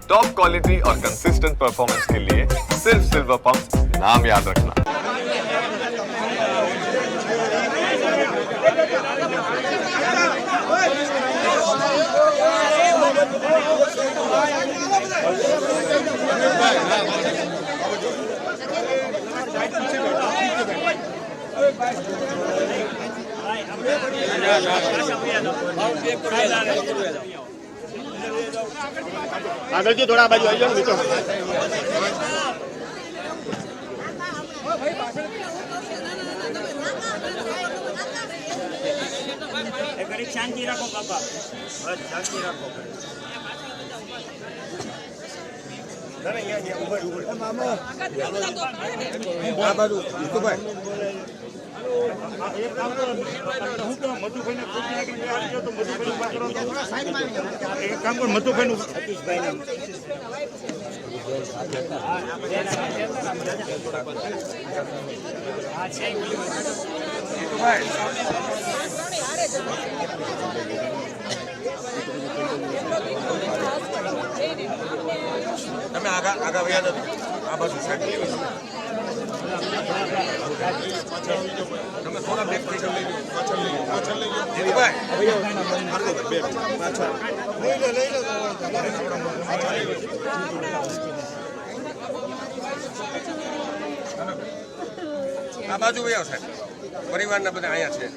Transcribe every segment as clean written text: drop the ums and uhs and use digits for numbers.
Top quality और consistent performance के लिए सिर्फ सिल्वर पंप नाम याद रखना। આગળ થી થોડા બાજુ આવી જાઓ મિત્રો ઘડી શાંતિ રાખો બાપા બસ શાંતિ રાખો એક કામ કર મધુભાઈ તમે આગળ વ્યા આ બાજુ તમે થોડા બેક પાછળ લઈ લો પાછળ લઈ આ બાજુ વ્યા સાહેબ પરિવારના બધા અહીંયા છે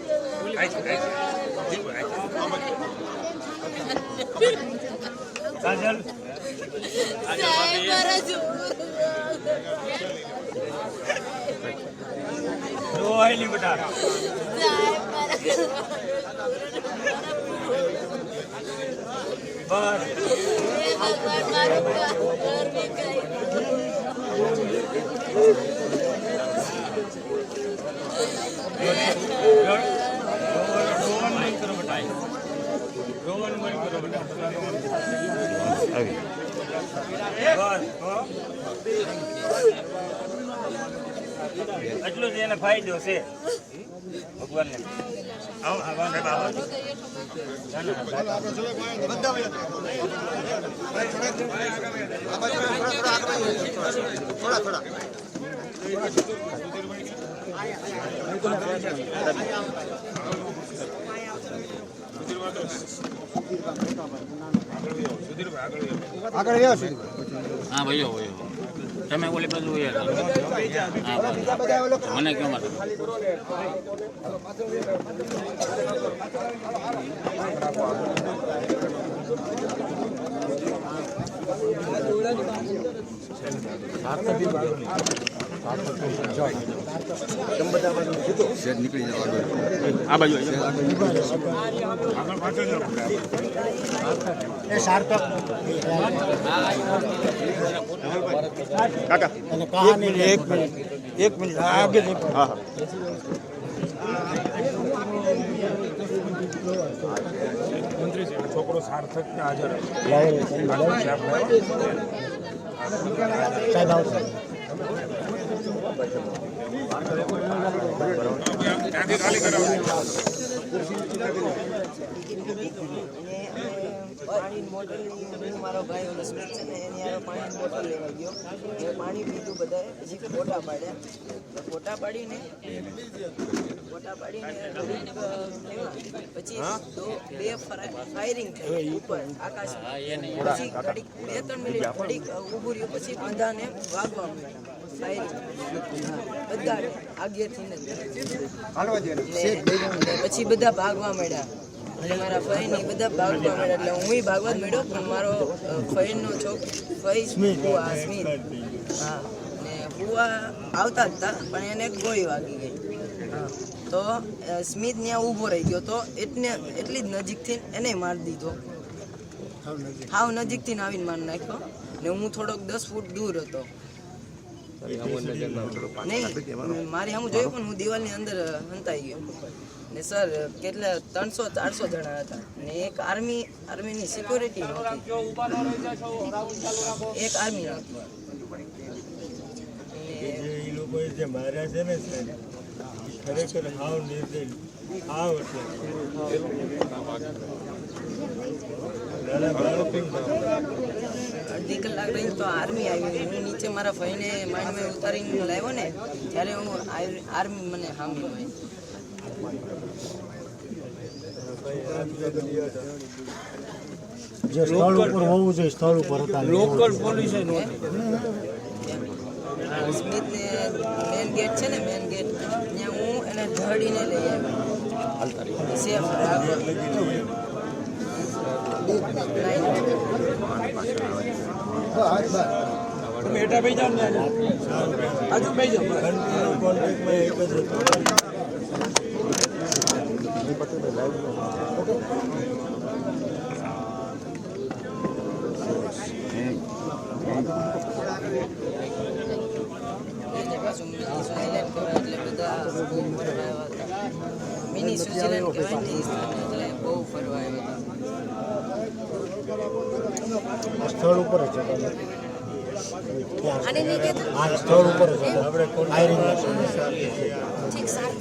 રોહિણી બેટા એટલું જ એને ફાયદો છે ભગવાનને હા ભાઈઓ તમે ઓલી બાજુ મને કેમ નીકળી જાવ આ બાજુ કાકા એક મિનિટ આગે હા મંત્રી છે છોકરો સાર્થક ને હાજર સાહેબ આવશે ખાલી કરાવો પાણીની બોટલ મારો ભાઈ ઓલો સ્મિત છે ને એની યાર પાણીની બોટલ લેવા ગયો એ પાણી પીધું બધાએ પછી ફોટા પાડ્યા ફોટા પાડીને પછી બે ફાયરિંગ થઈ ઉપર આકાશમાં પછી ઘડીક 2-3 મિનિટ ઘડીક ઊભું રહ્યું પછી બધાને વાગવા માંડ્યા બધાને આગેથી પછી બધા ભાગવા માંડ્યા અને મારા ફઈની બધા ભાગવા માંડ્યા એટલે હું ભાગવા જ માંડ્યો પણ મારો ફઈનો ફઈ સ્મિત હા ને હુઆ આવતા જ હતા પણ એને ગોળી વાગી ગઈ તો સ્મિત ત્યાં ઊભો રહી ગયો તો એટલી જ નજીકથી એને મારી દીધો હાવ નજીકથી આવીને મારી નાખ્યો ને હું થોડોક 10 ફૂટ દૂર હતો નહીં મારી સામે જોયું પણ હું દિવાલની અંદર હંતાઈ ગયો ને સર કેટલા 300-400 જણા હતા ને એક આર્મીની સિક્યોરિટી એક આર્મી જે માર્યા છે ને ખરેખર હાવ નિર્દય હાવ એટલે અડધી કલાક રહીને તો આર્મી આવી. હું નીચે મારા ભાઈને માઇન્ડમાં ઉતારીને લાવ્યો ને ત્યારે હું આર્મી મને સામી હોય. જે સ્થળ ઉપર હોવું જોઈએ સ્થળ ઉપર હતા. લોકલ પોલીસે સ્મિથને મેન ગેટ છે ને મેન ગેટ ત્યાં હું એને ધડીને લઈ આવ્યો સેફ રાખો. બેટા ભાઈ જાવ ને આજુ ભાઈ જાવ કન્ટિન્યુ કોન્ટેક્ટમાં એક જ હતો. એને પાછું મિની સ્વિટ્ઝરલેન્ડ કહેવાય એટલે બધા બહુ ફરવા આવ્યા હતા. મિની સ્વિટ્ઝરલેન્ડ કહેવાય ને એટલે બહુ ફરવા આવ્યા હતા. સ્થળ ઉપર જ હતા. આને નહીં કહેતા આ સ્થળ ઉપર જ હતા. આપણે ફાયરિંગ ઠીક સારું.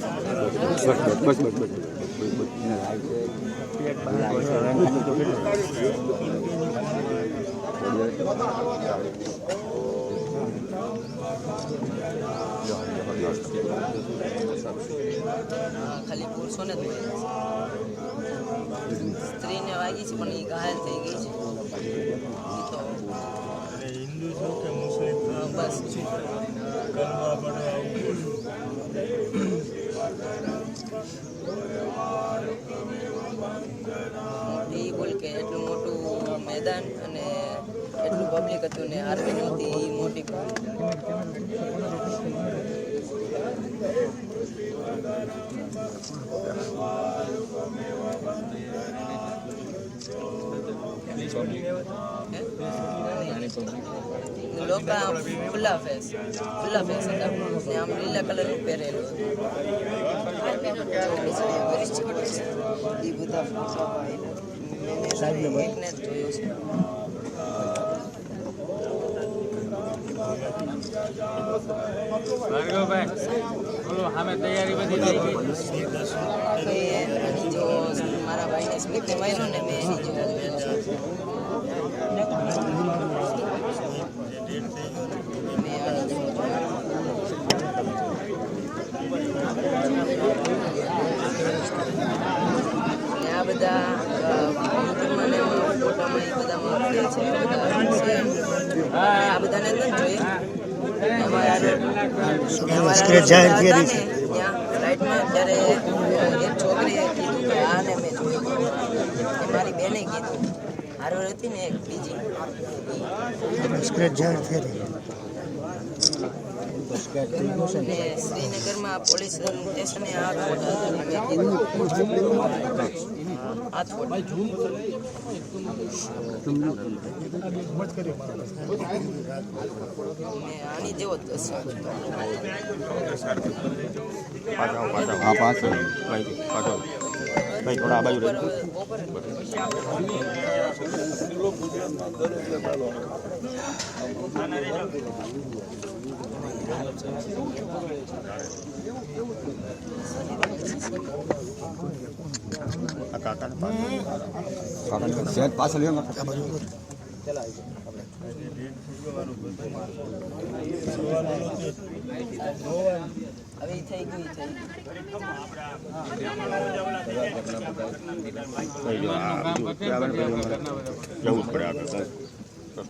ખાલી પુરુષોને જ મળે છે. સ્ત્રીને વાગી છે પણ એ ઘાયલ થઈ ગઈ છે. ઈ તો હિન્દુ છો કે મુસ્લિમ બસ કરવા પડે. એ બોલ કે એટલું મોટું મેદાન અને એટલું પબ્લિક હતું ને આર્મી નહોતી એ મોટી લોકો ખુલ્લા ફેસ હતા ને આમ લીલા કલરનું પહેરેલું એ બધા એકને જ જોયું છે. સામે તૈયારી બધી થઈ ગઈ. એની જો મારા ભાઈને સ્મિથને માર્યો ને મેં એની જો આ બધા ફોટામાં એ બધામાં છે આ બધાને નથી જોઈએ. જાહેર કરી છે. ફ્લાઇટમાં ત્યારે એક છોકરીએ કીધું કે આને મેં જોયું. મારી બેને કીધું હારો હતી ને એક બીજી સ્ક્રેચ જાહેર થઈ ને શ્રીનગરમાં પોલીસ સ્ટેશને આ ફોટા મેં કીધું આ ફોટા ને આની જેવો જ હશે. હા પાછળ ભાઈ પાછળ ભાઈ થોડા આ બાજુ રહે. સેટ પાછળ લ્યો હવે ઈ થઈ ગયું જવું જ પડે આગળ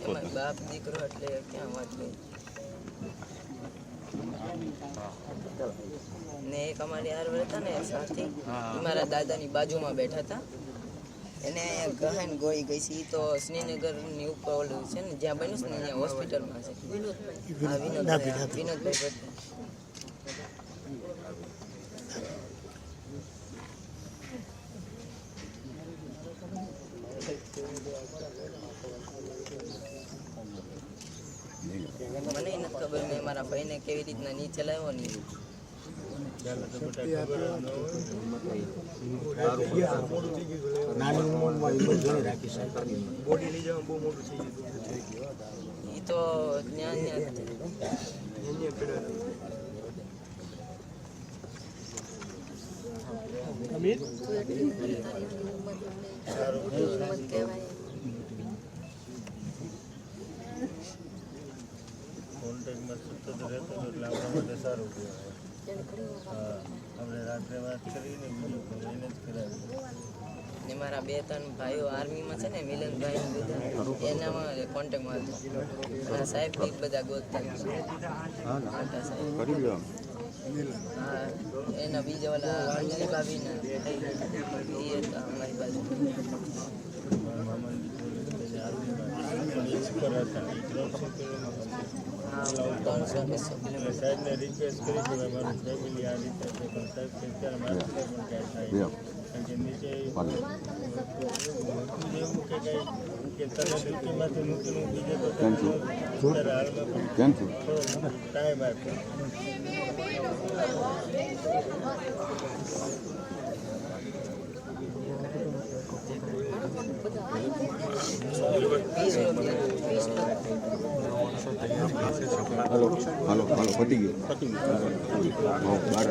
એમાં બાપ દીકરો એટલે ક્યાં વાત નહીં. ને એક અમારી હારવાર હતા ને સાથી ઈ મારા દાદાની બાજુમાં બેઠા હતા. એને ગહન ગોળી ગઈ છે. એ તો શ્રીનગરની ઉપર ઓલું છે ને જ્યાં બન્યું છે ને ત્યાં હોસ્પિટલમાં છે. હા વિનોદભાઈ ભટ્ટ. મને નથી ખબર મેં મારા ભાઈને કેવી રીતના નીચે લાવ્યો ને નાની ઉંમરમાં હિંમત ઘણી રાખી છે. એ તો ત્યાં એમાં સતત રહેતો હતો એટલે આપણા માટે સારું કહેવાય. હા આપણે રાત્રે વાત કરીને બીજું પણ એને જ કરાવ્યું. ને મારા 2-3 ભાઈઓ આર્મીમાં છે ને, મિલનભાઈ ને બધા એનામાં કોન્ટેક્ટમાં હતો. અને સાહેબ બી બધા ગોતતા છે. મોટા સાહેબ. કરી લો હા એના બીજા ઓલા અંજલિ ભાભીના એ હતા અમારી બાજુ. મારા મામાની દીકરી આર્મીમાં પણ એ ઉપર હતા. એ 300 કિલોમીટર. હા 300-200 એટલે કિલોમીટર. સાહેબને રિક્વેસ્ટ કરી કે ભાઈ મારું ફેમિલી આ રીતે છે, પણ સાહેબ કે અત્યારે મારાથી પણ કાંઈ થાય નહીં. કારણ કે નીચે હતું એવું કે કંઈ કે તને ડ્યુટીમાંથી મૂકીને હું બીજે તો અત્યારે હાલમાં પણ થોડો ટાઈમ આપ્યો. હાલો હાલો હાલો પતી ગયું બાર